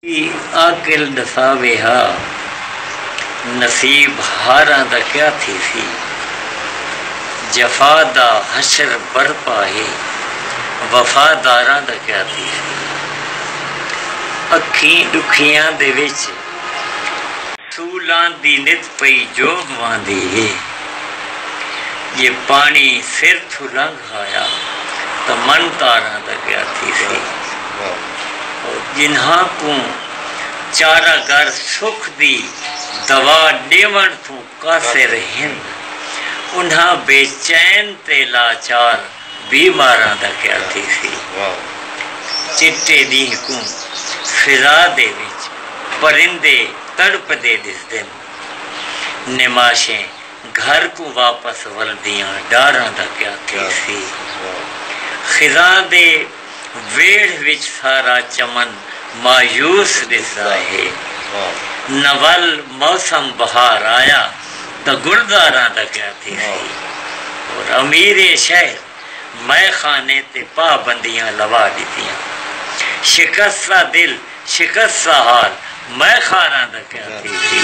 آکل دساوے ہا نصیب ہاراں دا کیا تھی سی جفا دا حشر برپا ہے وفاداراں دا کیا تھی سی اکھیں دکھیاں دے وچ سولان دی نت پئی جوگواں دی ہے یہ پانی سر تھو لنگھ آیا تو من تاراں دا کیا تھی سی جنہاں کو چارہ گر سکھ دی دوا ڈیون تو کاسے رہن انہاں بے چین تے لاچار بیماراں دا کیا تھی سی چٹے دین کو فضا دے وچ پرندے تڑپ دے دس دن نماشیں گھر کو واپس ولدیاں ڈاراں دا کیا تھی سی خزاں دے ویڑ وچ سارا چمن مایوس دسدا ہے نول موسم بہار آیا تو گلداراں دا کیا تھی سی اور امیر شہر میں خانے تے پابندیاں لوا دیتیاں شکستہ دل شکستہ حال میں خاراں دا کیا تھی سی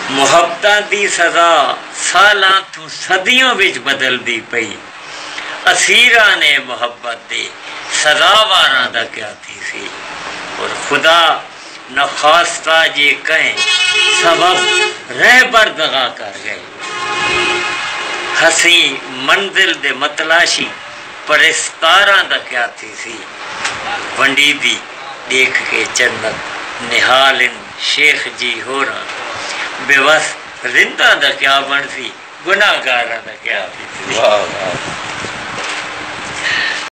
محبتاں دی سزا سالاں تو صدیوں وچ بدل دی پئی اسیراں نے محبت دے سزاواراں دا کیا تھی سی اور خدا نخواستہ یہ کہیں سبب رہبر دغا کر گئے ہسی منزل دے متلاشی پرستاراں دا کیا تھی سی ونڈی دی دیکھ کے جنت نہالن شیخ جی ہو رہا بے وس رندہ دا کیا بن سی گناہ گاراں دا کیا تھی سی